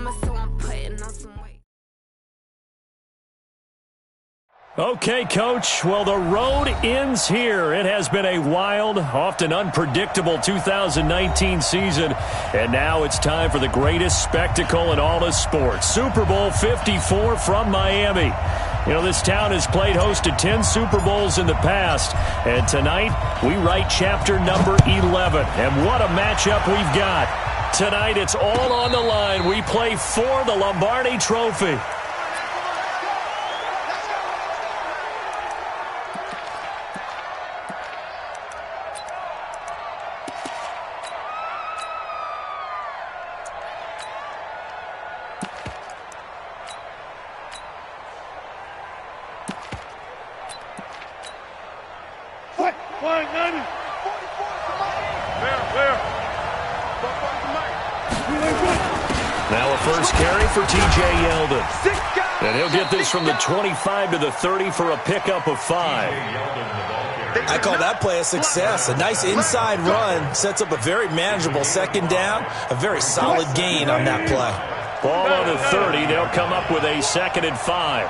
summer, so I'm putting on some weight. Okay, Coach. Well, the road ends here. It has been a wild, often unpredictable 2019 season. And now it's time for the greatest spectacle in all of sports. Super Bowl 54 from Miami. You know, this town has played host to 10 Super Bowls in the past. And tonight, we write chapter number 11. And what a matchup we've got. Tonight, it's all on the line. We play for the Lombardi Trophy. Now a first carry for T.J. Yeldon. And he'll get this from the 25 to the 30 for a pickup of 5. I call that play a success. A nice inside run sets up a very manageable second down, a very solid gain on that play. Ball on the 30. They'll come up with a 2nd and 5.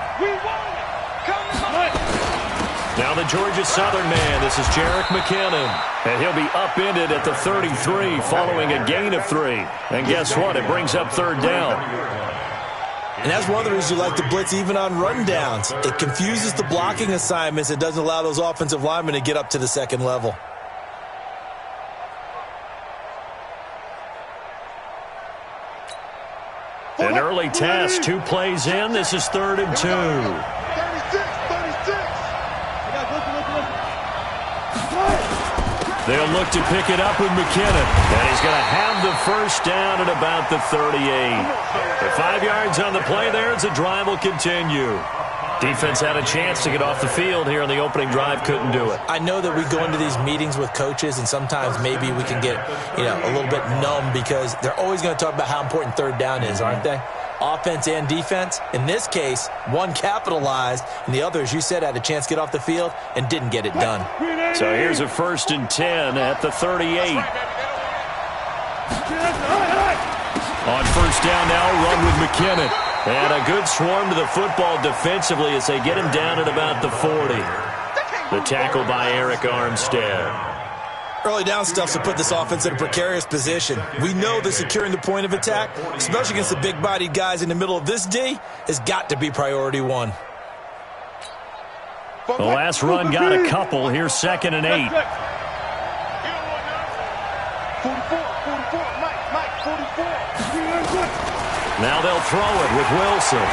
Now the Georgia Southern man. This is Jerick McKinnon. And he'll be upended at the 33 following a gain of 3. And guess what? It brings up 3rd down. And that's one of the reasons you like to blitz even on rundowns. It confuses the blocking assignments. It doesn't allow those offensive linemen to get up to the second level. An early task, 2 plays in. This is 3rd and 2. They'll look to pick it up with McKinnon. And he's going to have the first down at about the 38. The 5 yards on the play there as the drive will continue. Defense had a chance to get off the field here on the opening drive. Couldn't do it. I know that we go into these meetings with coaches, and sometimes maybe we can get, a little bit numb because they're always going to talk about how important 3rd down is, aren't they? Offense and defense. In this case, one capitalized, and the other, as you said, had a chance to get off the field and didn't get it done. So here's a 1st and 10 at the 38. On 1st down now, run with McKinnon. And a good swarm to the football defensively as they get him down at about the 40. The tackle by Arik Armstead. Early down stuff to put this offense in a precarious position. We know that securing the point of attack, especially against the big-bodied guys in the middle of this D, has got to be priority 1. The last run got a couple. Here's 2nd and 8. 44, Mike, 44. Now they'll throw it with Wilson.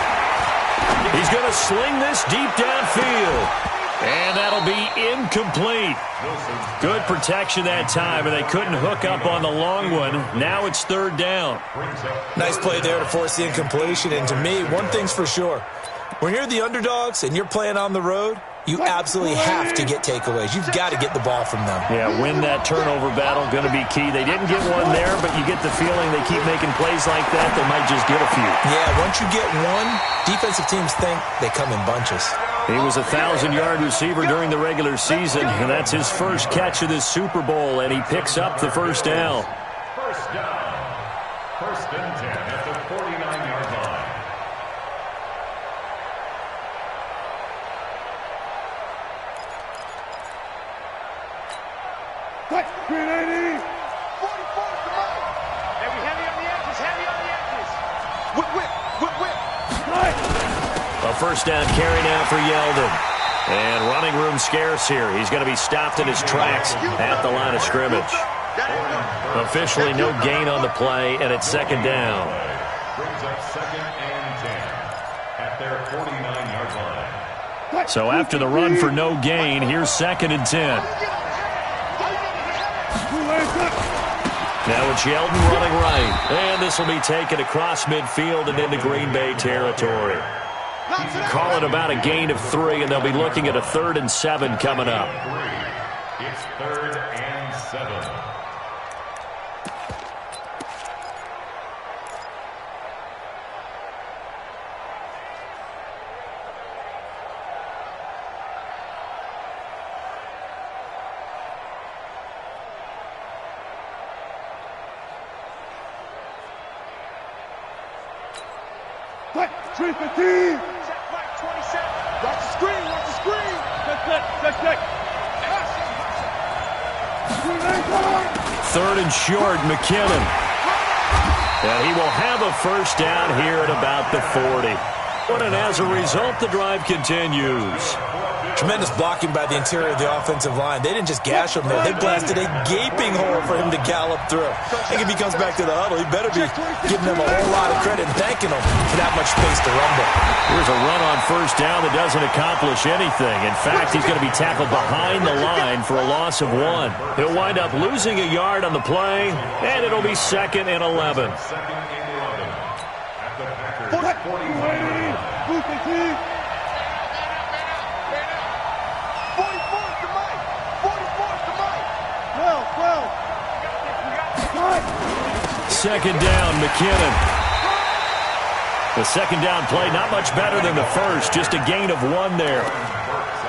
He's going to sling this deep downfield. And that'll be incomplete. Good protection that time, and they couldn't hook up on the long one. Now it's 3rd down. Nice play there to force the incompletion. And to me, one thing's for sure. When you're the underdogs and you're playing on the road, you absolutely have to get takeaways. You've got to get the ball from them. Yeah, win that turnover battle, going to be key. They didn't get one there, but you get the feeling they keep making plays like that, they might just get a few. Yeah, once you get one, defensive teams think they come in bunches. He was a 1,000-yard receiver during the regular season, and that's his first catch of this Super Bowl, and he picks up the 1st down. First down. 1st and 10 at the 49-yard line. Green 80. 44, come on. Heavy on the edges. Whip. A 1st down carry now for Yeldon. And running room scarce here. He's going to be stopped in his tracks at the line of scrimmage. Officially no gain on the play, and it's 2nd down. Brings up 2nd and 10 at their 49-yard line. So after the run for no gain, here's 2nd and 10. Now it's Yeldon running right. And this will be taken across midfield and into Green Bay territory. Call it about a gain of 3, and they'll be looking at a 3rd and 7 coming up. It's 3rd and 7. 315. Check Mike, 27. Watch the screen, watch the screen. Check. Third and short, McKinnon. And he will have a first down here at about the 40. And as a result, the drive continues. Tremendous blocking by the interior of the offensive line. They didn't just gash him there. They blasted a gaping hole for him to gallop through. I think if he comes back to the huddle, he better be giving them a whole lot of credit and thanking them for that much space to rumble. Here's a run on first down that doesn't accomplish anything. In fact, he's going to be tackled behind the line for a loss of 1. He'll wind up losing a yard on the play, and it'll be 2nd and 11. Second and 11. At the Packers 45. 2nd down, McKinnon. The 2nd down play, not much better than the first, just a gain of 1 there.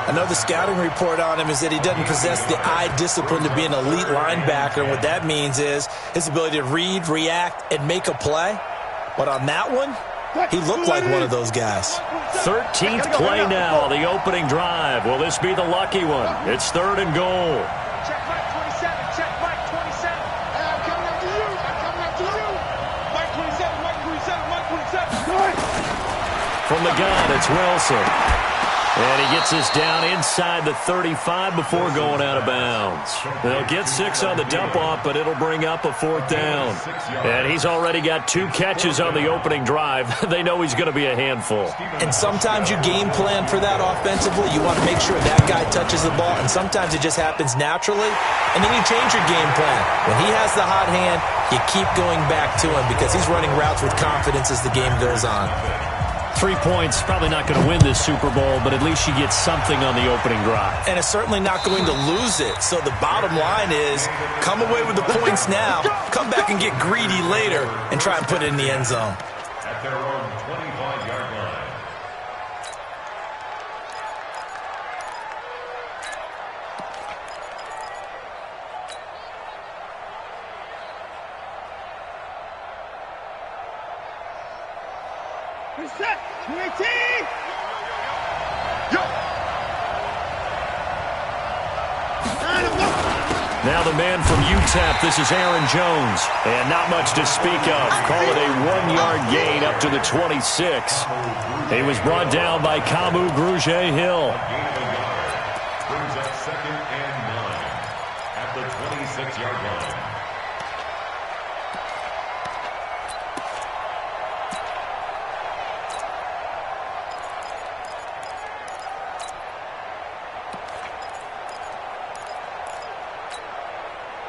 Another scouting report on him is that he doesn't possess the eye discipline to be an elite linebacker. And what that means is his ability to read, react, and make a play. But on that one, he looked like one of those guys. 13th play now, the opening drive. Will this be the lucky one? It's 3rd and goal. Check Mike, 27. Check Mike, 27. I'm coming after you. Mike 27, Mike 27, Mike 27. From the gun, it's Wilson. And he gets us down inside the 35 before going out of bounds. They'll get 6 on the dump-off, but it'll bring up a 4th down. And he's already got 2 catches on the opening drive. They know he's going to be a handful. And sometimes you game plan for that offensively. You want to make sure that guy touches the ball, and sometimes it just happens naturally. And then you change your game plan. When he has the hot hand, you keep going back to him because he's running routes with confidence as the game goes on. 3 points, probably not going to win this Super Bowl, but at least you get something on the opening drive. And it's certainly not going to lose it. So the bottom line is, come away with the points now, come back and get greedy later, and try and put it in the end zone. At their own 25-yard line. Reset. 218. Now the man from UTEP, this is Aaron Jones. And not much to speak of. Call it a 1-yard gain up to the 26. He was brought down by Kamu Grugier-Hill. Brings up 2nd and 9 at the 26-yard line.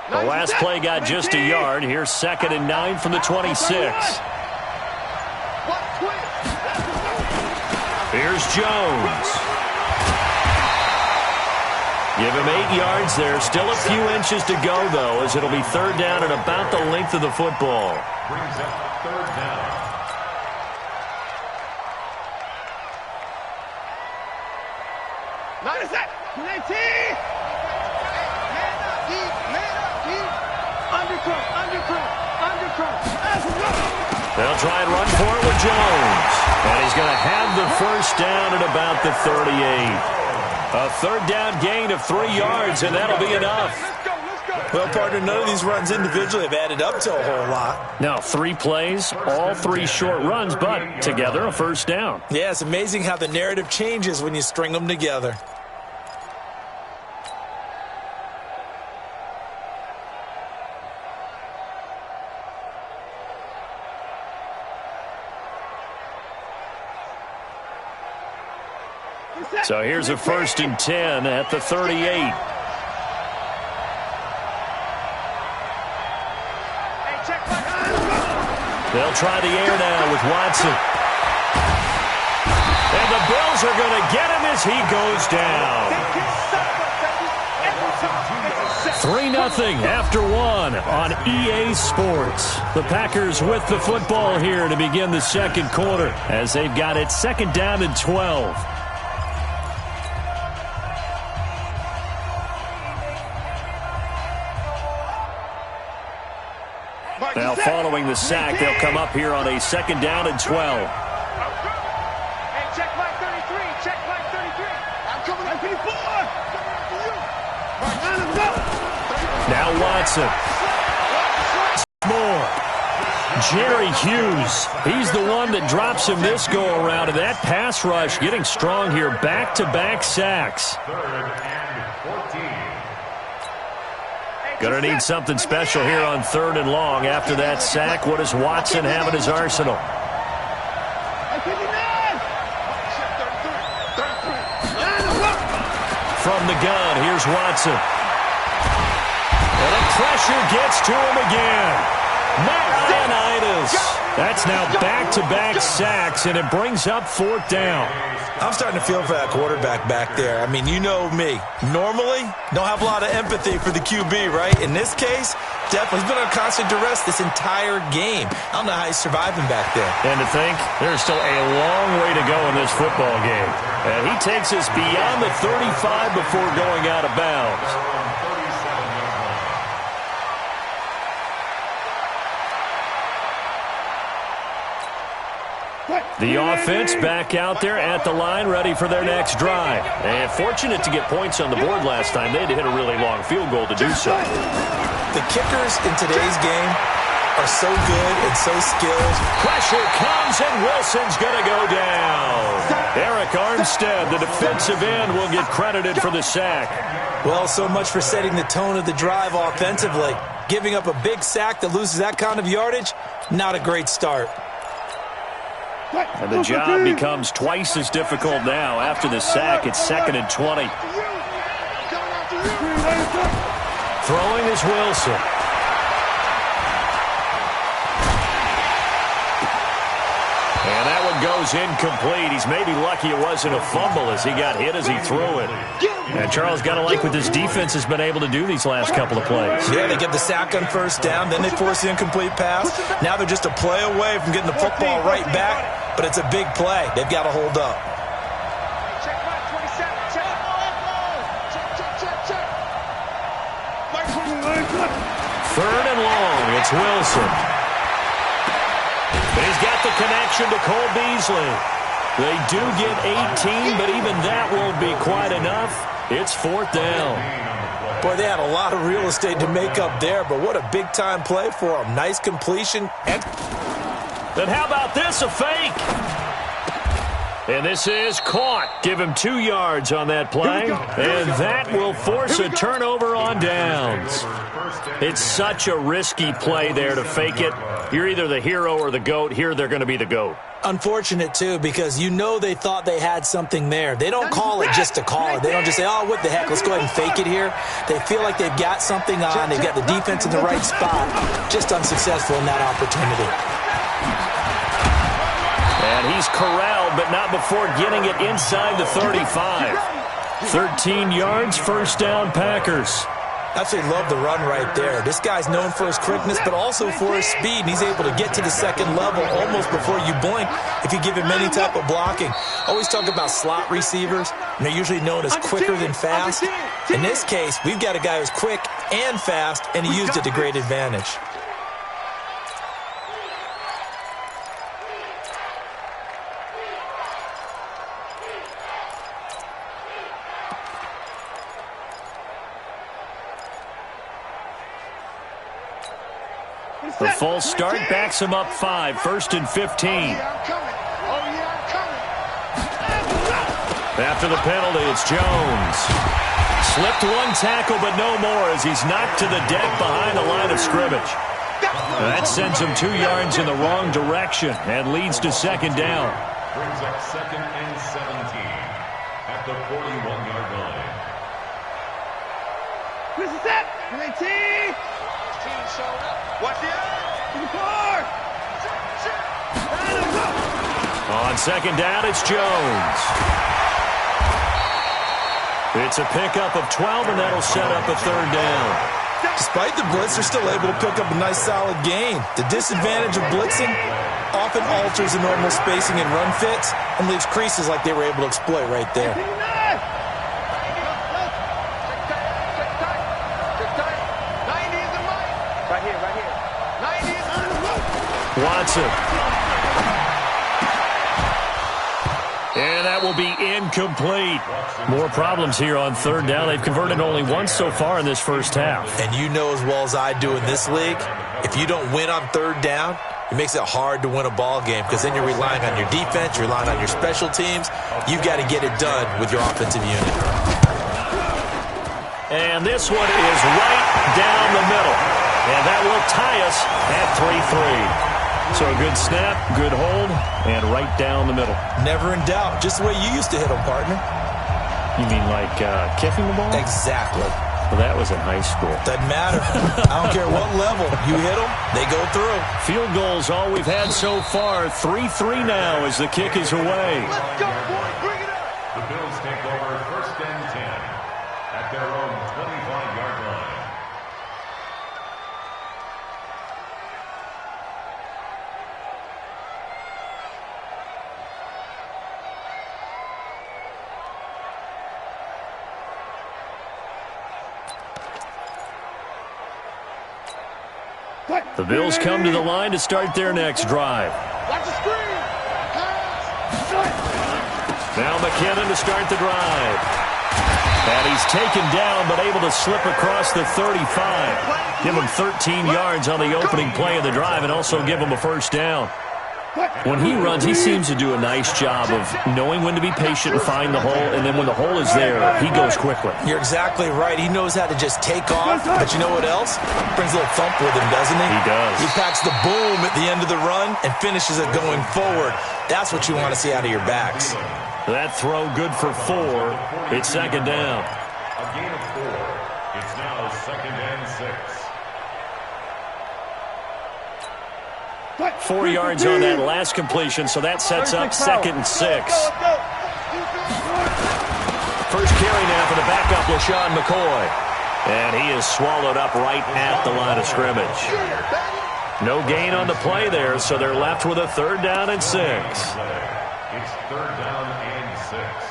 The last play got just a yard. Here's 2nd and 9 from the 26. Here's Jones. Give him 8 yards there. Still a few inches to go, though, as it'll be 3rd down and about the length of the football. Brings up 3rd down. Not a set. 19. They'll try and run for it with Jones. And he's going to have the first down at about the 38. A 3rd down gain of 3 yards, and that'll be enough. Well, partner, none of these runs individually have added up to a whole lot. Now, 3 plays, all 3 short runs, but together a first down. Yeah, it's amazing how the narrative changes when you string them together. So here's a 1st and 10 at the 38. They'll try the air now with Watson. And the Bills are going to get him as he goes down. 3-0 after 1 on EA Sports. The Packers with the football here to begin the 2nd quarter as they've got it 2nd down and 12. Now, following the sack, they'll come up here on a 2nd down and 12. Now Watson. More. Jerry Hughes. He's the one that drops him this go-around. And that pass rush getting strong here. Back-to-back sacks. Gonna need something special here on 3rd and long. After that sack, what does Watson have in his arsenal? From the gun, here's Watson. And the pressure gets to him again. Matt Ioannidis. That's now back-to-back sacks, and it brings up 4th down. I'm starting to feel for that quarterback back there. I mean, you know me. Normally, don't have a lot of empathy for the QB, right? In this case, definitely. He's been on constant duress this entire game. I don't know how he's surviving back there. And to think, there's still a long way to go in this football game. And he takes us beyond the 35 before going out of bounds. The offense back out there at the line, ready for their next drive. And fortunate to get points on the board last time. They had to hit a really long field goal to do so. The kickers in today's game are so good and so skilled. Pressure comes, and Wilson's going to go down. Eric Armstead, the defensive end, will get credited for the sack. Well, so much for setting the tone of the drive offensively. Giving up a big sack that loses that kind of yardage, not a great start. And the job becomes twice as difficult now. After the sack, it's 2nd and 20. Throwing is Wilson. And that one goes incomplete. He's maybe lucky it wasn't a fumble as he got hit as he threw it. And Charles, got to like what this defense has been able to do these last couple of plays. Yeah, they get the sack on 1st down, then they force the incomplete pass. Now they're just a play away from getting the football right back, but it's a big play. They've got to hold up. Check back 27. Check. Check. 3rd and long. It's Wilson. But he's got the connection to Cole Beasley. They do get 18, but even that won't be quite enough. It's 4th down. Boy, they had a lot of real estate to make up there, but what a big-time play for them. Nice completion. Then how about this, a fake? And this is caught. Give him 2 yards on that play. And that will force a turnover on downs. It's such a risky play there to fake it. You're either the hero or the GOAT. Here they're going to be the GOAT. Unfortunate, too, because you know they thought they had something there. They don't call it just to call it. They don't just say, oh, what the heck, let's go ahead and fake it here. They feel like they've got something on. They've got the defense in the right spot. Just unsuccessful in that opportunity. And he's corralled, but not before getting it inside the 35. 13 yards, 1st down, Packers. Absolutely love the run right there. This guy's known for his quickness, but also for his speed, and he's able to get to the 2nd level almost before you blink if you give him any type of blocking. Always talk about slot receivers, and they're usually known as quicker than fast. In this case, we've got a guy who's quick and fast, and he used it to great advantage. The false start backs him up 5, 1st and 15. After the penalty, it's Jones. Slipped 1 tackle, but no more as he's knocked to the deck behind the line of scrimmage. That sends him 2 yards in the wrong direction and leads to 2nd down. Brings up 2nd and 17 at the 41-yard line. This is it. 19. Watch the On 2nd down, it's Jones. It's a pickup of 12, and that'll set up a 3rd down. Despite the blitz, they're still able to pick up a nice, solid gain. The disadvantage of blitzing often alters the normal spacing and run fits and leaves creases like they were able to exploit right there. Watson. And that will be incomplete. More problems here on third down. They've converted only once so far in this first half. And you know as well as I do in this league, if you don't win on third down, it makes it hard to win a ball game because then you're relying on your defense, you're relying on your special teams. You've got to get it done with your offensive unit. And this one is right down the middle. And that will tie us at 3-3. So a good snap, good hold, and right down the middle. Never in doubt. Just the way you used to hit them, partner. You mean like kicking the ball? Exactly. Well, that was in high school. Doesn't matter. I don't care what level. You hit them, they go through. Field goals all we've had so far. 3-3 now as the kick is away. Let's go, boys. Bring it up. The Bills take over 1st and 10 at their own 25-yard line. The Bills come to the line to start their next drive. Watch the screen. Now McKinnon to start the drive. And he's taken down but able to slip across the 35. Give him 13 yards on the opening play of the drive and also give him a first down. When he runs, he seems to do a nice job of knowing when to be patient and find the hole, and then when the hole is there, he goes quickly. You're exactly right. He knows how to just take off, but you know what else? Brings a little thump with him, doesn't he? He does. He packs the boom at the end of the run and finishes it going forward. That's what you want to see out of your backs. That throw good for 4. It's second down. A gain of 4. It's now 2nd and 6. 4 yards on that last completion, so that sets up 2nd and 6. First carry now for the backup, LaShawn McCoy. And he is swallowed up right at the line of scrimmage. No gain on the play there, so they're left with a 3rd down and 6. It's 3rd down and 6.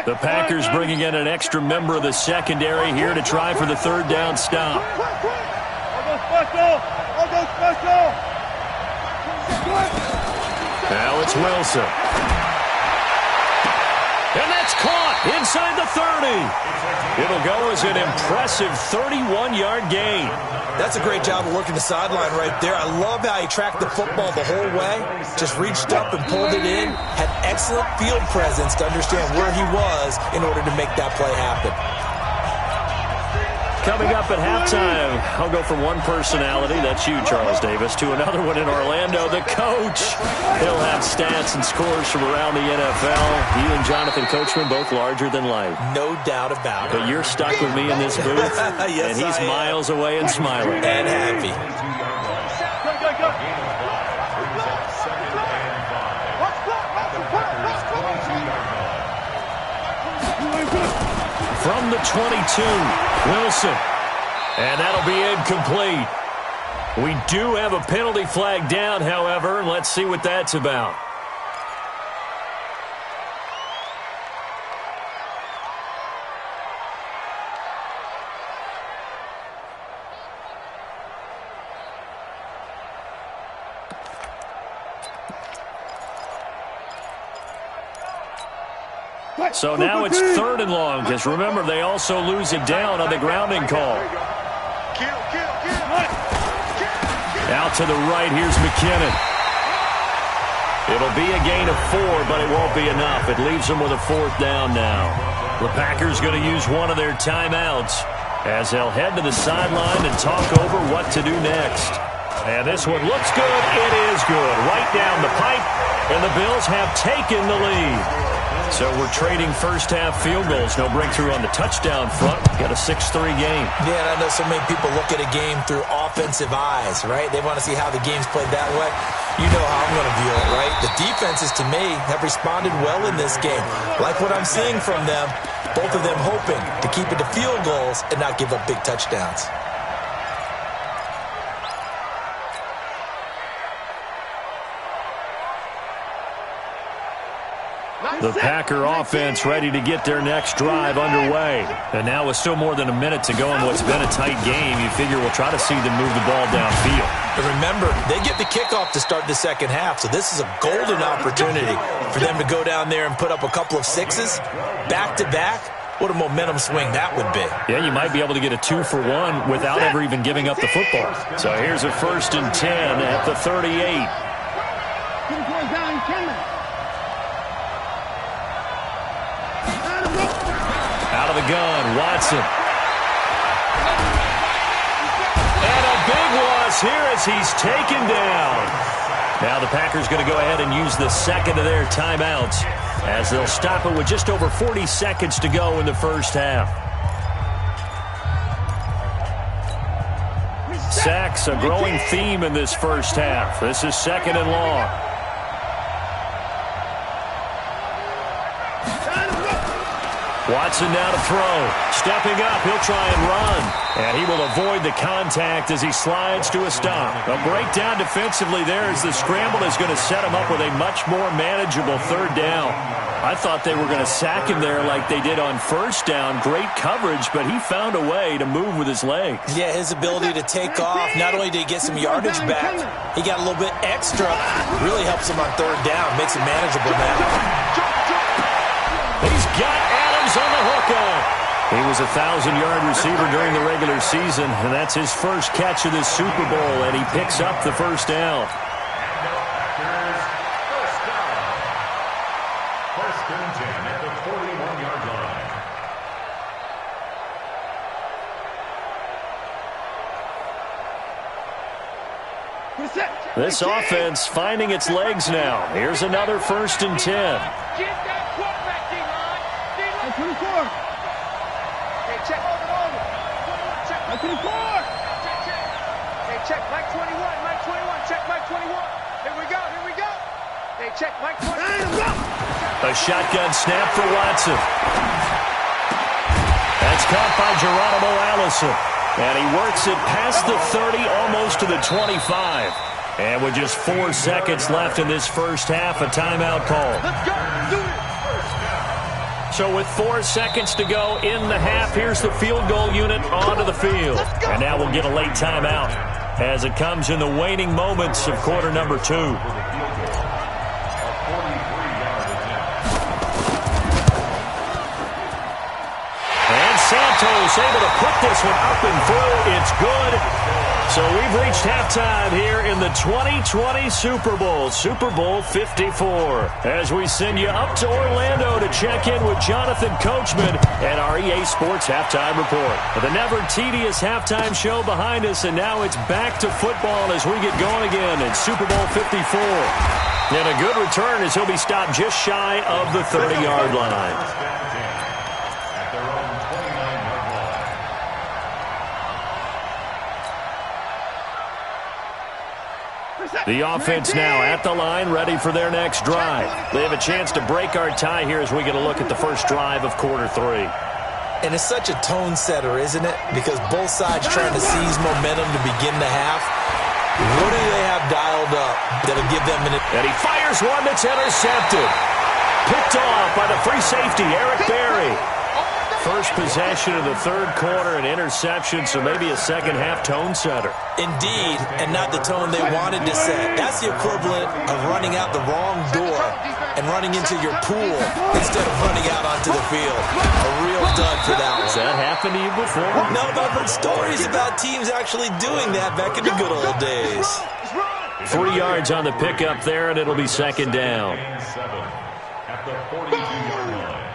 The Packers bringing in an extra member of the secondary here to try for the 3rd down stop. Now it's Wilson. And that's caught inside the 30. It'll go as an impressive 31-yard gain. That's a great job of working the sideline right there. I love how he tracked the football the whole way. Just reached up and pulled it in. Had excellent field presence to understand where he was in order to make that play happen. Coming up at halftime, I'll go from one personality, that's you, Charles Davis, to another one in Orlando, the coach. He'll have stats and scores from around the NFL. You and Jonathan Coachman, both larger than life. No doubt about it. But you're stuck with me in this booth, yes, and he's miles away and smiling. And happy. From the 22, Wilson. And that'll be incomplete. We do have a penalty flag down, however. Let's see what that's about. So now it's 3rd and long, because remember, they also lose it down on the grounding call. Out to the right, here's McKinnon. It'll be a gain of 4, but it won't be enough. It leaves them with a 4th down now. The Packers going to use one of their timeouts as they'll head to the sideline and talk over what to do next. And this one looks good. It is good. Right down the pipe, and the Bills have taken the lead. So we're trading first-half field goals. No breakthrough on the touchdown front. Got a 6-3 game. Yeah, and I know so many people look at a game through offensive eyes, right? They want to see how the game's played that way. You know how I'm going to view it, right? The defenses, to me, have responded well in this game. Like what I'm seeing from them, both of them hoping to keep it to field goals and not give up big touchdowns. The Packer offense ready to get their next drive underway. And now with still more than a minute to go in what's been a tight game, you figure we'll try to see them move the ball downfield. And remember, they get the kickoff to start the second half, so this is a golden opportunity for them to go down there and put up a couple of sixes back-to-back. What a momentum swing that would be. Yeah, you might be able to get a 2-for-1 without ever even giving up the football. So here's a 1st and 10 at the 38. Out of the gun, Watson. And a big loss here as he's taken down. Now the Packers going to go ahead and use the second of their timeouts as they'll stop it with just over 40 seconds to go in the first half. Sacks, a growing theme in this first half. This is 2nd and long. Watson now to throw. Stepping up, he'll try and run. And he will avoid the contact as he slides to a stop. A breakdown defensively there as the scramble is going to set him up with a much more manageable 3rd down. I thought they were going to sack him there like they did on 1st down. Great coverage, but he found a way to move with his legs. Yeah, his ability to take off, not only did he get some yardage back, he got a little bit extra. Really helps him on 3rd down, makes it manageable now. He's got Adams on the hook on. He was a 1,000-yard receiver during the regular season, and that's his first catch of this Super Bowl, and he picks up the 1st down. First and 10 at the 41-yard line. This offense finding its legs now. Here's another 1st and 10. Get that quarterback, D-line. D-line. 24. Hey, check over. Check. 24. Check. Hey, check Mike 21. Mike 21. Check Mike 21. Here we go. Hey, check Mike 21. A shotgun snap for Watson. That's caught by Geronimo Allison. And he works it past the 30, almost to the 25. And with just 4 seconds left in this first half, a timeout call. Let's go. Do it. So with 4 seconds to go in the half, here's the field goal unit onto the field. And now we'll get a late timeout as it comes in the waning moments of quarter number 2. And Santos able to put this one up and through. It's good. So we've reached halftime here in the 2020 Super Bowl, Super Bowl 54. As we send you up to Orlando to check in with Jonathan Coachman and our EA Sports Halftime Report. The never tedious halftime show behind us, and now it's back to football as we get going again in Super Bowl 54. And a good return as he'll be stopped just shy of the 30-yard line. The offense now at the line, ready for their next drive. They have a chance to break our tie here as we get a look at the first drive of quarter 3. And it's such a tone setter, isn't it? Because both sides trying to seize momentum to begin the half. What do they have dialed up that'll give them an... And he fires one that's intercepted. Picked off by the free safety, Eric Berry. First possession of the 3rd quarter, an interception, so maybe a second-half tone setter. Indeed, and not the tone they wanted to set. That's the equivalent of running out the wrong door and running into your pool instead of running out onto the field. A real dud for that one. Has that happened to you before? No, but I've heard stories about teams actually doing that back in the good old days. 3 yards on the pickup there, and it'll be 2nd down. At the 42-yard line.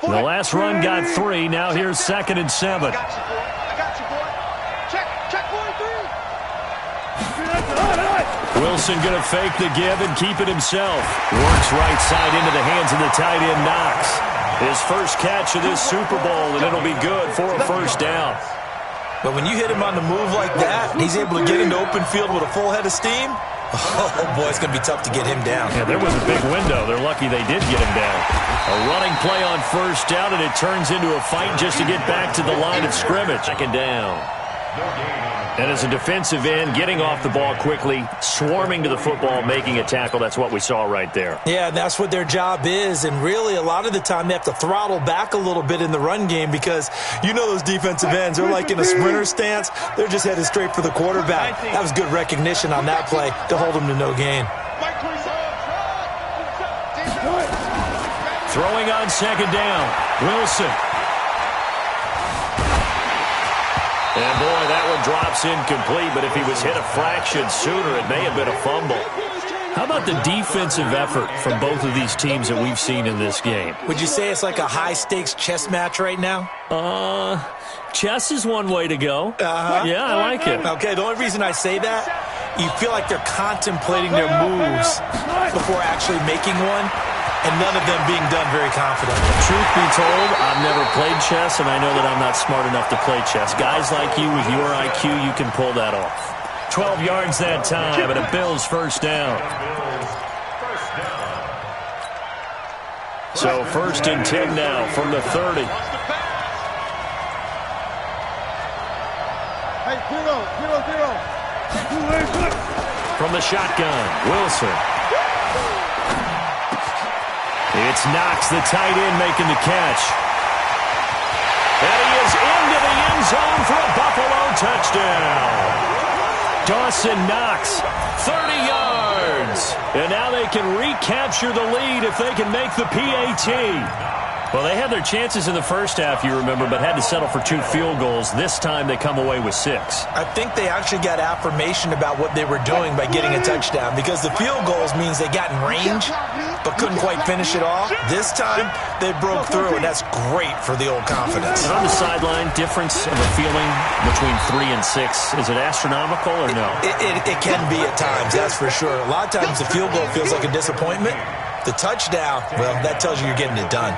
The last run got 3. Now here's 2nd and 7. I got you, boy. Check 43. Wilson going to fake the give and keep it himself. Works right side into the hands of the tight end, Knox. His first catch of this Super Bowl, and it'll be good for a 1st down. But when you hit him on the move like that, and he's able to get into open field with a full head of steam, oh, boy, it's going to be tough to get him down. Yeah, there was a big window. They're lucky they did get him down. A running play on 1st down, and it turns into a fight just to get back to the line of scrimmage. 2nd down. And as a defensive end, getting off the ball quickly, swarming to the football, making a tackle, that's what we saw right there. Yeah, and that's what their job is. And really, a lot of the time, they have to throttle back a little bit in the run game because you know those defensive ends, they're like in a sprinter stance. They're just headed straight for the quarterback. That was good recognition on that play to hold them to no gain. Throwing on second down, Wilson. And, boy, that one drops incomplete, but if he was hit a fraction sooner, it may have been a fumble. How about the defensive effort from both of these teams that we've seen in this game? Would you say it's like a high-stakes chess match right now? Chess is one way to go. Yeah, I like it. Okay, the only reason I say that, you feel like they're contemplating their moves before actually making one, and none of them being done very confidently. Truth be told, I've never played chess, and I know that I'm not smart enough to play chess. Guys like you with your IQ, you can pull that off. 12 yards that time, and a Bills first down. So 1st and 10 now from the 30. Hey, zero. From the shotgun, Wilson. It's Knox, the tight end, making the catch. And he is into the end zone for a Buffalo touchdown. Dawson Knox, 30 yards. And now they can recapture the lead if they can make the PAT. Well, they had their chances in the first half, you remember, but had to settle for 2 field goals. This time they come away with 6. I think they actually got affirmation about what they were doing by getting a touchdown because the field goals means they got in range but couldn't quite finish it off. This time, they broke through, and that's great for the old confidence. And on the sideline, difference of a feeling between 3 and 6, is it astronomical or no? It can be at times, that's for sure. A lot of times the field goal feels like a disappointment. The touchdown, well, that tells you you're getting it done.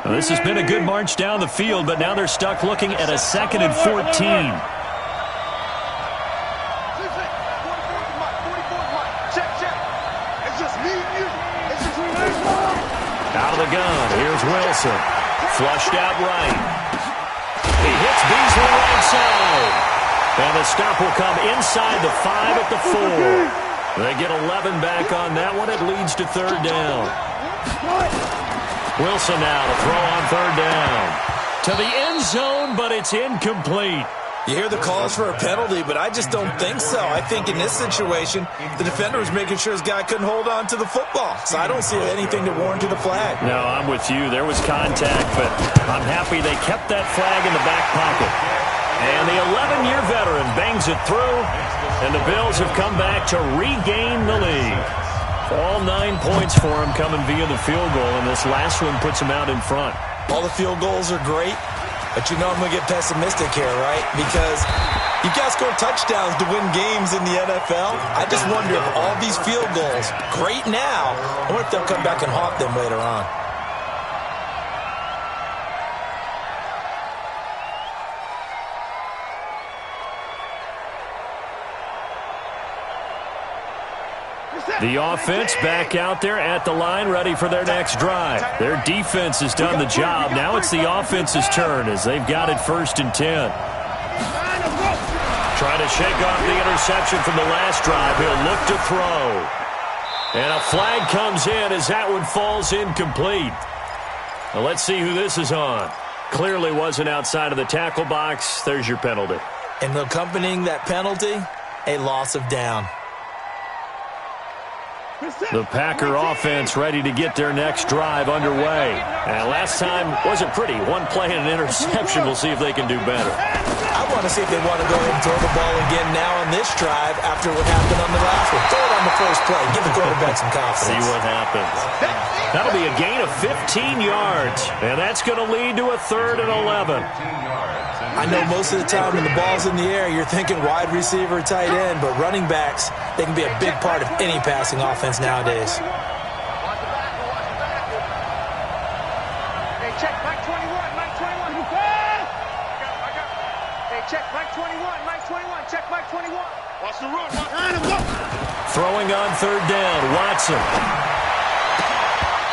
Well, this has been a good march down the field, but now they're stuck looking at a 2nd and 14. Out of the gun, here's Wilson. Flushed out right. He hits Beasley right side. And the stop will come inside the 5 at the 4. They get 11 back on that one. It leads to 3rd down. Wilson now to throw on 3rd down. To the end zone, but it's incomplete. You hear the calls for a penalty, but I just don't think so. I think in this situation, the defender was making sure his guy couldn't hold on to the football. So I don't see anything to warrant to the flag. No, I'm with you. There was contact, but I'm happy they kept that flag in the back pocket. And the 11-year veteran bangs it through, and the Bills have come back to regain the lead. All 9 points for him coming via the field goal, and this last one puts him out in front. All the field goals are great, but you know I'm going to get pessimistic here, right? Because you got to score touchdowns to win games in the NFL. I just wonder if all these field goals, great now, I wonder if they'll come back and haunt them later on. The offense back out there at the line, ready for their next drive. Their defense has done the job. Now it's the offense's turn as they've got it 1st and 10. Trying to shake off the interception from the last drive. He'll look to throw. And a flag comes in as that one falls incomplete. Now let's see who this is on. Clearly wasn't outside of the tackle box. There's your penalty. And accompanying that penalty, a loss of down. The Packer offense ready to get their next drive underway. And last time wasn't pretty. One play and an interception. We'll see if they can do better. I want to see if they want to go ahead and throw the ball again now on this drive after what happened on the last one. Throw it on the first play. Give the quarterback some confidence. See what happens. That'll be a gain of 15 yards. And that's going to lead to a 3rd and 11. I know most of the time when the ball's in the air, you're thinking wide receiver, tight end, but running backs, they can be a big part of any passing offense nowadays. Hey, check, Mike 21, Mike 21. Hey, check, Mike 21, Mike 21, check, Mike 21. Watch the run, Throwing on third down, Watson.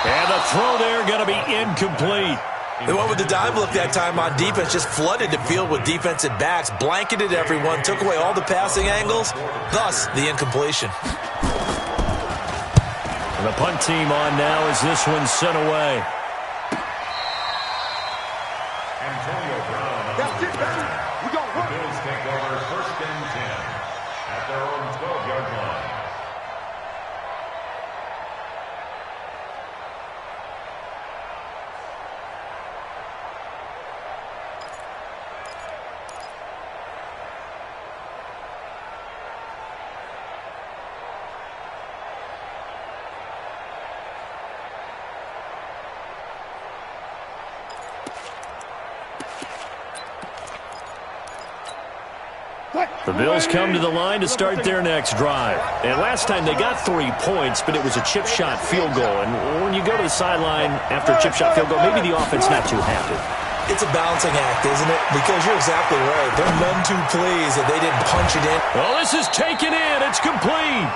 And the throw there going to be incomplete. They went with the dime look that time on defense, just flooded the field with defensive backs, blanketed everyone, took away all the passing angles, thus the incompletion. And the punt team on now as this one's sent away. Antonio Brown. That's it, baby. We gon' The run. Bills take over 1st and 10 at their own 12-yard line. The Bills come to the line to start their next drive. And last time they got 3 points, but it was a chip shot field goal. And when you go to the sideline after a chip shot field goal, maybe the offense not too happy. It's a balancing act, isn't it? Because you're exactly right. They're none too pleased that they didn't punch it in. Well, this is taken in. It's complete.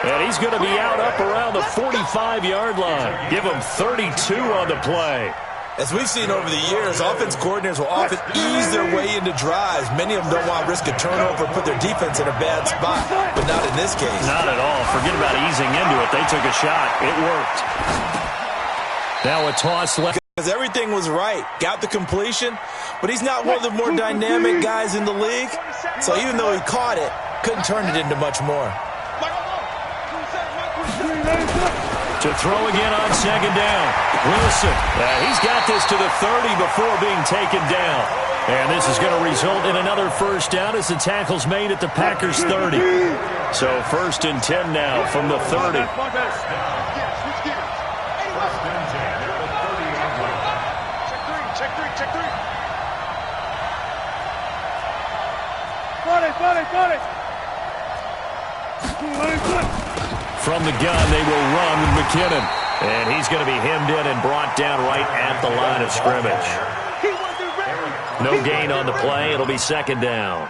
And he's going to be out up around the 45-yard line. Give him 32 on the play. As we've seen over the years, offense coordinators will often ease their way into drives. Many of them don't want to risk a turnover, put their defense in a bad spot, but not in this case. Not at all. Forget about easing into it. They took a shot. It worked. Now a toss left. Because everything was right. Got the completion, but he's not one of the more dynamic guys in the league. So even though he caught it, couldn't turn it into much more. To throw again on second down. Wilson. He's got this to the 30 before being taken down. And this is going to result in another first down as the tackle's made at the Packers 30. So 1st and 10 now from the 30. From the gun, they will run with McKinnon. And he's going to be hemmed in and brought down right at the line of scrimmage. No gain on the play. It'll be second down.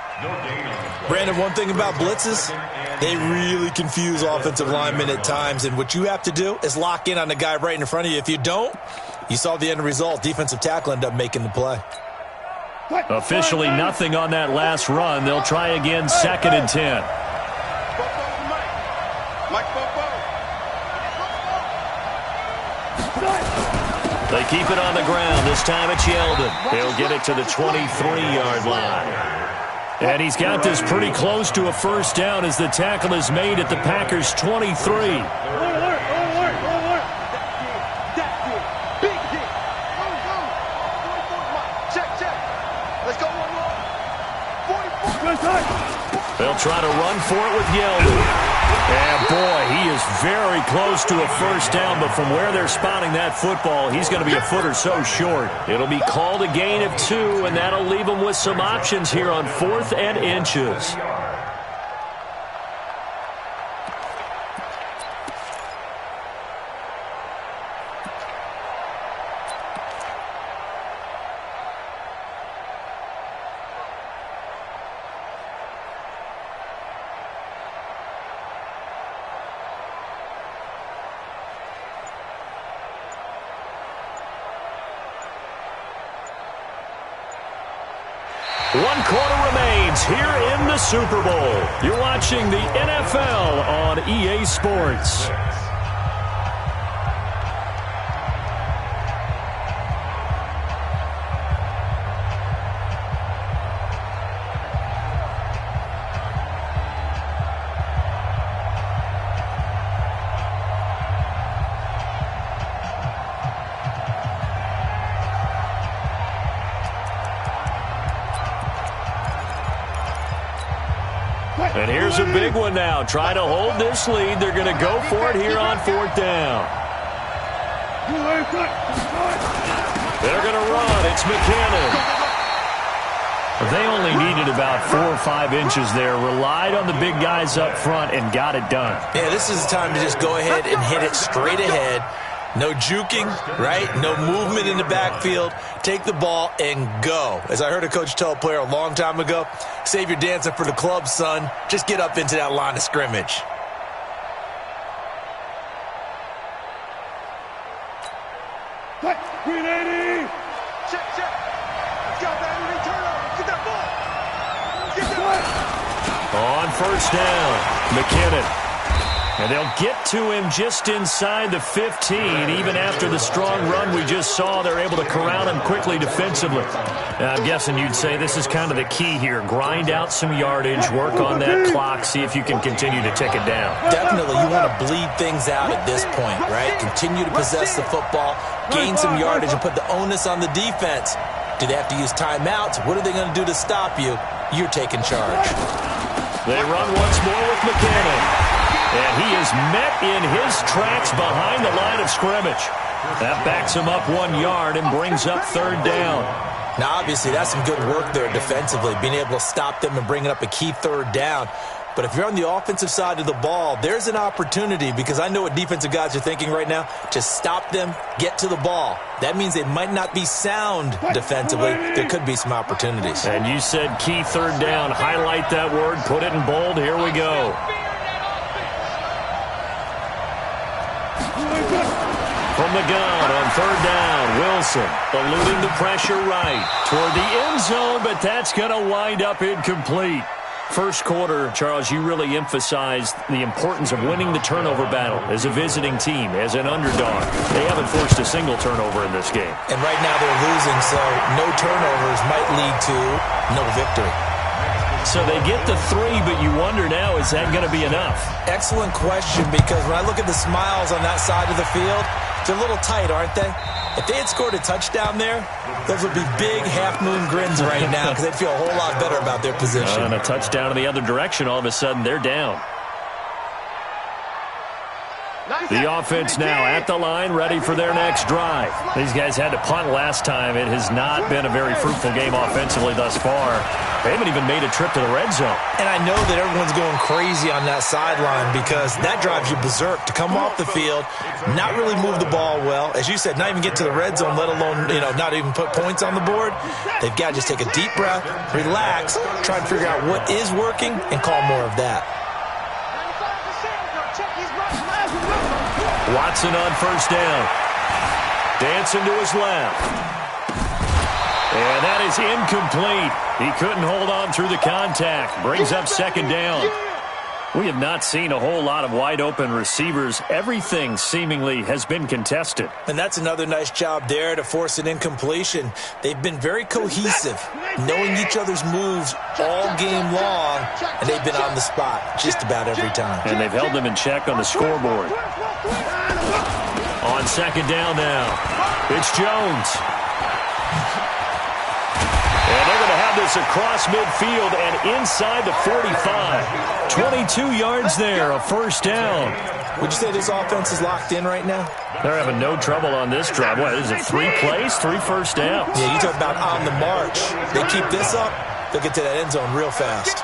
Brandon, one thing about blitzes, they really confuse offensive linemen at times. And what you have to do is lock in on the guy right in front of you. If you don't, you saw the end result. Defensive tackle ended up making the play. Officially nothing on that last run. They'll try again 2nd and 10. They keep it on the ground. This time it's Yeldon. He'll get it to the 23-yard line. And he's got this pretty close to a first down as the tackle is made at the Packers 23. They'll try to run for it with Yeldon. And, boy, he is very close to a first down, but from where they're spotting that football, he's going to be a foot or so short. It'll be called a gain of 2, and that'll leave him with some options here on 4th and inches. One quarter remains here in the Super Bowl. You're watching the NFL on EA Sports. And here's a big one now. Trying to hold this lead. They're going to go for it here on 4th down. They're going to run. It's McKinnon. They only needed about 4 or 5 inches there. Relied on the big guys up front and got it done. Yeah, this is the time to just go ahead and hit it straight ahead. No juking, right? No movement in the backfield. Take the ball and go. As I heard a coach tell a player a long time ago, save your dancing for the club, son. Just get up into that line of scrimmage. Green 80! Check, check. Let's go, baby. Return over. Get that ball. Get that ball. On first down, McKinnon. And they'll get to him just inside the 15. Even after the strong run we just saw, they're able to corral him quickly defensively. Now, I'm guessing you'd say this is kind of the key here. Grind out some yardage, work on that clock, see if you can continue to tick it down. Definitely, you want to bleed things out at this point, right? Continue to possess the football, gain some yardage, and put the onus on the defense. Do they have to use timeouts? What are they going to do to stop you? You're taking charge. They run once more with McKinnon. And he is met in his tracks behind the line of scrimmage. That backs him up 1 yard and brings up third down. Now, obviously, that's some good work there defensively, being able to stop them and bringing up a key third down. But if you're on the offensive side of the ball, there's an opportunity, because I know what defensive guys are thinking right now, to stop them, get to the ball. That means they might not be sound defensively. There could be some opportunities. And you said key third down. Highlight that word, put it in bold. Here we go. From the gun on third down, Wilson eluding the pressure right toward the end zone, but that's going to wind up incomplete. First quarter, Charles, you really emphasized the importance of winning the turnover battle as a visiting team, as an underdog. They haven't forced a single turnover in this game. And right now they're losing, so no turnovers might lead to no victory. So they get the 3, but you wonder now, is that going to be enough? Excellent question, because when I look at the smiles on that side of the field, they're a little tight, aren't they? If they had scored a touchdown there, those would be big half-moon grins right now, because they'd feel a whole lot better about their position. And a touchdown in the other direction, all of a sudden they're down. The offense now at the line, ready for their next drive. These guys had to punt last time. It has not been a very fruitful game offensively thus far. They haven't even made a trip to the red zone. And I know that everyone's going crazy on that sideline, because that drives you berserk to come off the field, not really move the ball well. As you said, not even get to the red zone, let alone, not even put points on the board. They've got to just take a deep breath, relax, try and figure out what is working, and call more of that. Watson on first down. Dancing to his left. And that is incomplete. He couldn't hold on through the contact. Brings up second down. We have not seen a whole lot of wide-open receivers. Everything seemingly has been contested. And that's another nice job there to force an incompletion. They've been very cohesive, knowing each other's moves all game long, and they've been on the spot just about every time. And they've held them in check on the scoreboard. On second down now, it's Jones. And they're going to have this across midfield and inside the 45. 22 yards there, a first down. Would you say this offense is locked in right now? They're having no trouble on this drive. What is it, 3 plays, 3 first downs? Yeah, you talk about on the march. They keep this up, they'll get to that end zone real fast.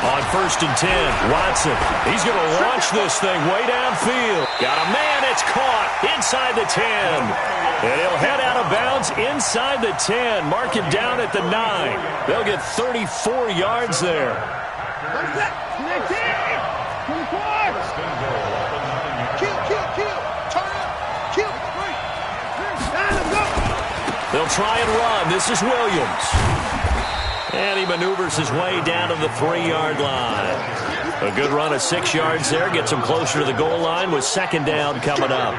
On first and 10, Watson. He's going to launch this thing way downfield. Got a man, it's caught inside the 10. And he'll head out of bounds inside the 10. Mark him down at the 9. They'll get 34 yards there. They'll try and run. This is Williams. And he maneuvers his way down to the 3-yard line. A good run of 6 yards there. Gets him closer to the goal line with second down coming up.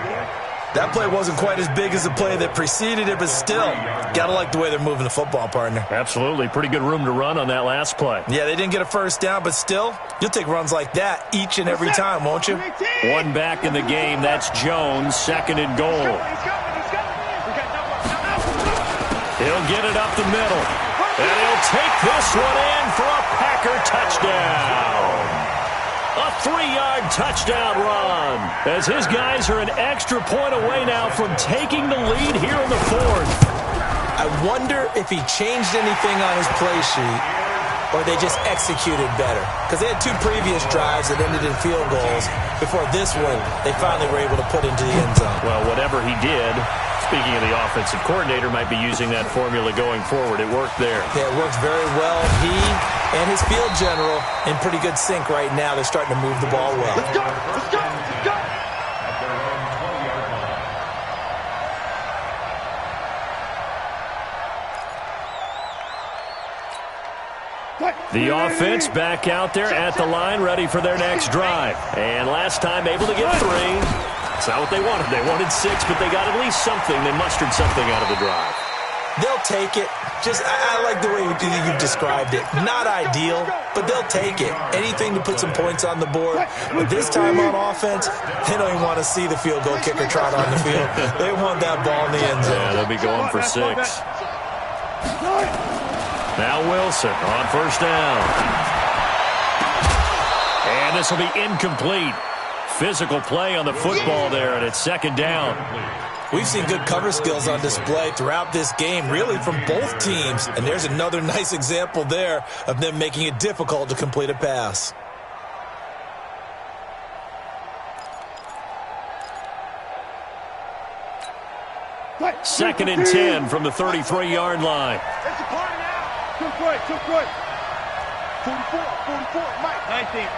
That play wasn't quite as big as the play that preceded it, but still, got to like the way they're moving the football, partner. Absolutely. Pretty good room to run on that last play. Yeah, they didn't get a first down, but still, you'll take runs like that each and every time, won't you? One back in the game. That's Jones, second and goal. He'll get it up the middle. And he'll take this one in for a Packer touchdown. A 3-yard touchdown run, as his guys are an extra point away now from taking the lead here in the 4th. I wonder if he changed anything on his play sheet or they just executed better? Because they had 2 previous drives that ended in field goals. Before this one, they finally were able to put into the end zone. Well, whatever he did, speaking of the offensive coordinator, might be using that formula going forward. It worked there. Yeah, it works very well. He and his field general in pretty good sync right now. They're starting to move the ball well. Let's go! Let's go! Let's go! At their own 20-yard line. The offense back out there at the line, ready for their next drive. And last time able to get 3. It's not what they wanted. They wanted 6, but they got at least something. They mustered something out of the drive. They'll take it. I like the way you described it. Not ideal, but they'll take it. Anything to put some points on the board. But this time on offense, they don't even want to see the field goal kicker trot on the field. They want that ball in the end zone. Yeah, they'll be going for 6. Now Wilson on first down. And this will be incomplete. Physical play on the football there, and it's second down. We've seen good cover skills on display throughout this game, really from both teams. And there's another nice example there of them making it difficult to complete a pass. Second and 10 from the 33-yard line. It's a party now. Took right. 44, Mike. 19.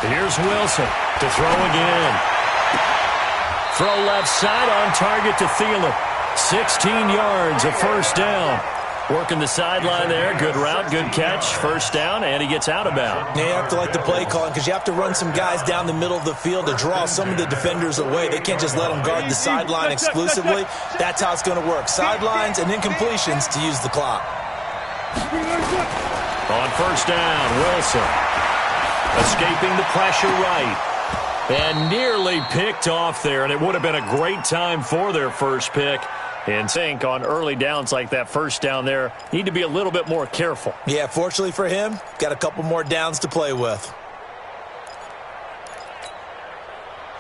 Here's Wilson to throw again. Throw left side on target to Thielen. 16 yards, a first down. Working the sideline there. Good route, good catch. First down, and he gets out of bounds. Yeah, you have to like the play calling because you have to run some guys down the middle of the field to draw some of the defenders away. They can't just let them guard the sideline exclusively. That's how it's going to work. Sidelines and incompletions to use the clock. On first down, Wilson escaping the pressure right. And nearly picked off there, and it would have been a great time for their first pick. And think on early downs like that first down there, need to be a little bit more careful. Yeah, fortunately for him, got a couple more downs to play with.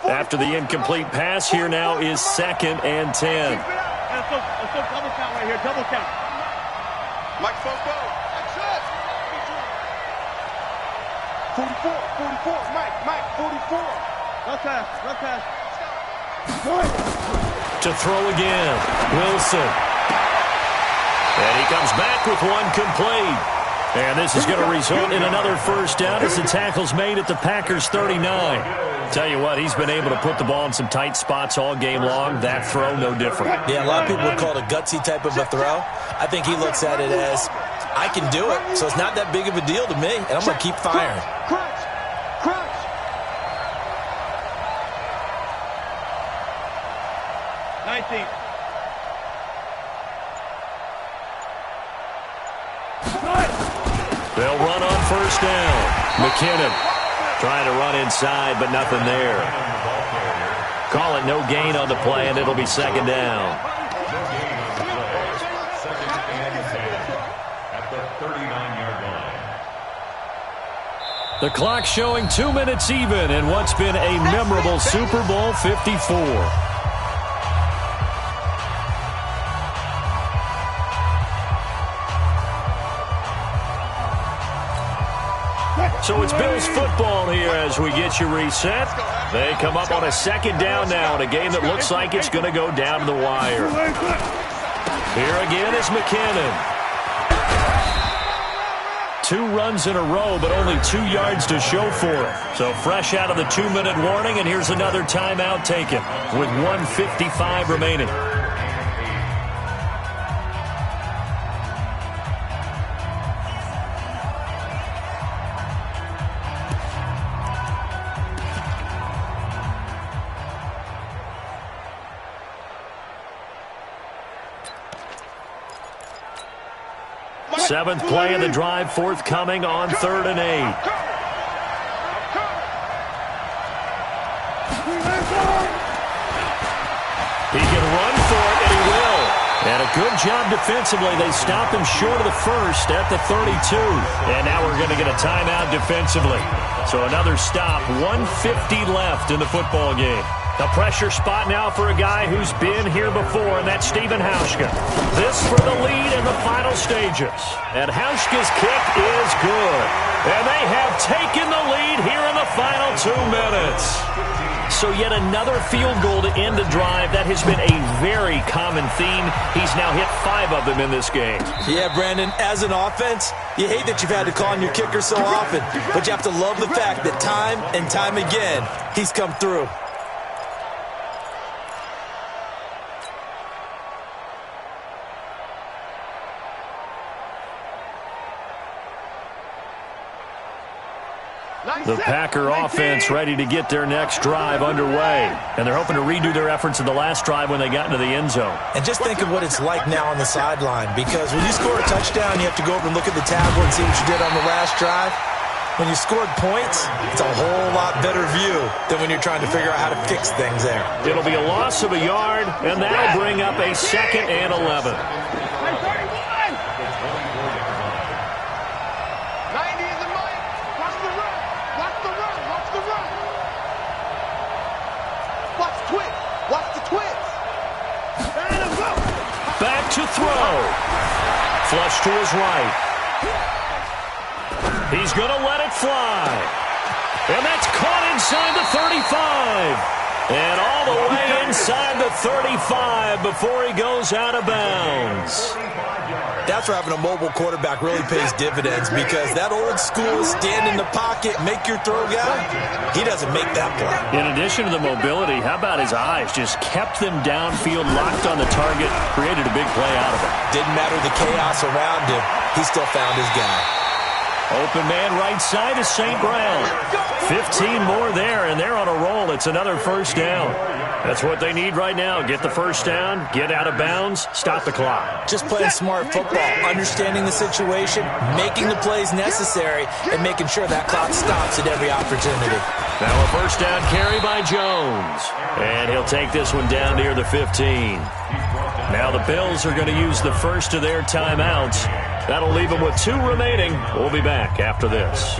After the incomplete pass, here now is second and 10. Let's go double count right here, double count. Mike, go. That's it. 44, Mike, 44. Left pass. To throw again, Wilson. And he comes back with one complete. And this is going to result in another first down as the tackle's made at the Packers' 39. Tell you what, he's been able to put the ball in some tight spots all game long. That throw, no different. Yeah, a lot of people would call it a gutsy type of a throw. I think he looks at it as, I can do it, so it's not that big of a deal to me, and I'm going to keep firing. Crunch. 19. They'll run on first down. McKinnon trying to run inside, but nothing there. Call it no gain on the play, and it'll be second down. Second and 10 at the 39-yard line. The clock showing 2 minutes even in what's been a memorable Super Bowl 54. So it's Bills football here as we get you reset. They come up on a second down now in a game that looks like it's going to go down to the wire. Here again is McKinnon. 2 runs in a row, but only 2 yards to show for it. So fresh out of the 2-minute warning, and here's another timeout taken with 1:55 remaining. Seventh play of the drive forthcoming on 3rd and 8. He can run for it, and he will. And a good job defensively. They stop him short of the first at the 32. And now we're going to get a timeout defensively. So another stop, 1:50 left in the football game. The pressure spot now for a guy who's been here before, and that's Stephen Hauschka. This for the lead in the final stages. And Hauschka's kick is good. And they have taken the lead here in the final 2 minutes. So yet another field goal to end the drive. That has been a very common theme. He's now hit 5 of them in this game. Yeah, Brandon, as an offense, you hate that you've had to call on your kicker so often, but you have to love the fact that time and time again, he's come through. The Packer offense ready to get their next drive underway. And they're hoping to redo their efforts in the last drive when they got into the end zone. And just think of what it's like now on the sideline, because when you score a touchdown, you have to go over and look at the tablet and see what you did on the last drive. When you scored points, it's a whole lot better view than when you're trying to figure out how to fix things there. It'll be a loss of a yard, and that'll bring up a 2nd and 11. Back to throw. Flush to his right. He's going to let it fly. And that's caught inside the 35. And all the way inside the 35 before he goes out of bounds. That's where having a mobile quarterback really pays dividends, because that old school stand in the pocket, make your throw guy, he doesn't make that play. In addition to the mobility, how about his eyes? Just kept them downfield, locked on the target, created a big play out of it. Didn't matter the chaos around him, he still found his guy. Open man right side is St. Brown. 15 more there, and they're on a roll. It's another first down. That's what they need right now. Get the first down, get out of bounds, stop the clock. Just playing smart football, understanding the situation, making the plays necessary, and making sure that clock stops at every opportunity. Now a first down carry by Jones. And he'll take this one down near the 15. Now the Bills are going to use the first of their timeouts. That'll leave them with 2 remaining. We'll be back after this.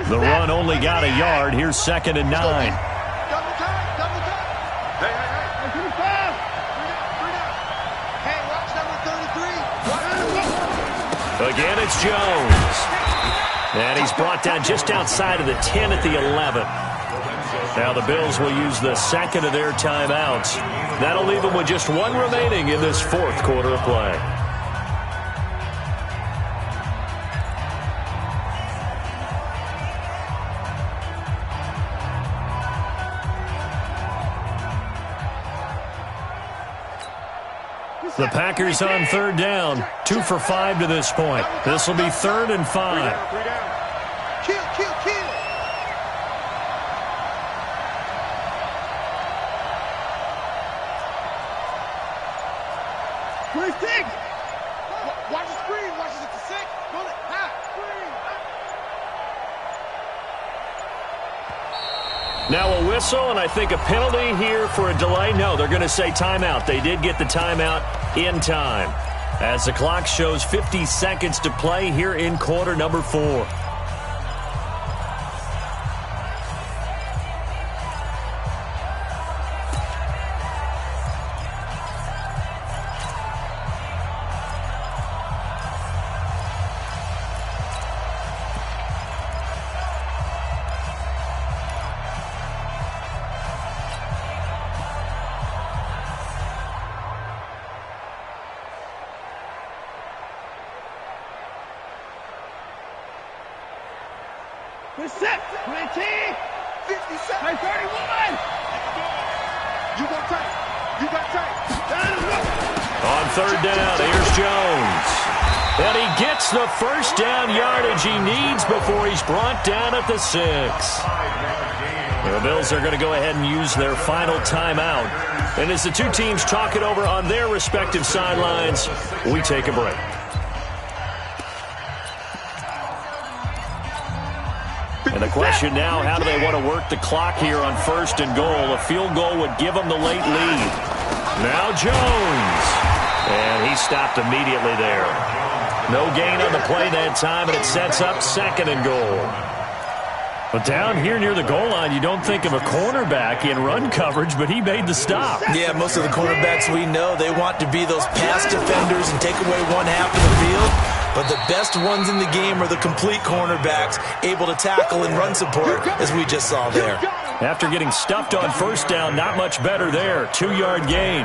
The run only got a yard. Here's 2nd and 9. Again, it's Jones. And he's brought down just outside of the 10 at the 11. Now the Bills will use the 2nd of their timeouts. That'll leave them with just 1 remaining in this 4th quarter of play. The Packers on 3rd down. 2 for 5 to this point. This will be 3rd and 5. Kill. Watch the screen. Watch it at the 6. Bullet. Now a whistle, and I think a penalty here for a delay. No, they're going to say timeout. They did get the timeout in time, as the clock shows 50 seconds to play here in quarter number 4. We're set. 20. 57. 31. You got tight. On 3rd down, here's Jones. And he gets the first down yardage he needs before he's brought down at the 6. The Bills are going to go ahead and use their final timeout. And as the 2 teams talk it over on their respective sidelines, we take a break. And the question now, how do they want to work the clock here on 1st and goal? A field goal would give them the late lead. Now Jones. And he stopped immediately there. No gain on the play that time, and it sets up 2nd and goal. But down here near the goal line, you don't think of a cornerback in run coverage, but he made the stop. Yeah, most of the cornerbacks we know, they want to be those pass defenders and take away one half of the field. But the best ones in the game are the complete cornerbacks, able to tackle and run support, as we just saw there. After getting stuffed on first down, not much better there. 2-yard gain.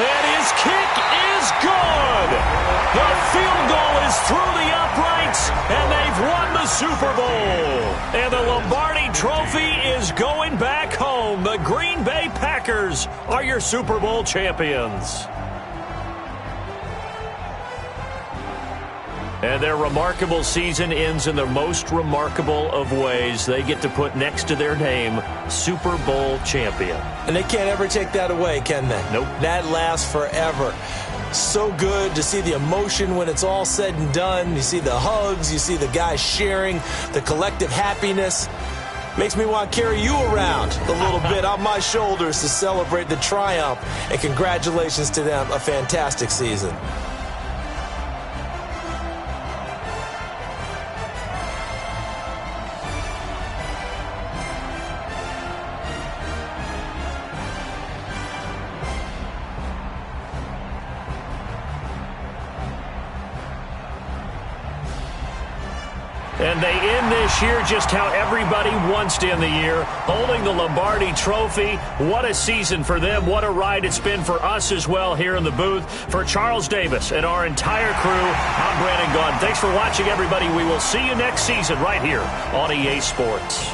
And his kick is good. The field goal is through the uprights, and they've won the Super Bowl. And the Lombardi Trophy is going back home. The Green Bay Packers are your Super Bowl champions. And their remarkable season ends in the most remarkable of ways. They get to put next to their name, Super Bowl champion. And they can't ever take that away, can they? Nope. That lasts forever. So good to see the emotion when it's all said and done. You see the hugs, you see the guys sharing, the collective happiness. Makes me want to carry you around a little bit on my shoulders to celebrate the triumph. And congratulations to them, a fantastic season. And they end this year just how everybody wants to end the year, holding the Lombardi Trophy. What a season for them. What a ride it's been for us as well here in the booth. For Charles Davis and our entire crew, I'm Brandon Gaudin. Thanks for watching, everybody. We will see you next season right here on EA Sports.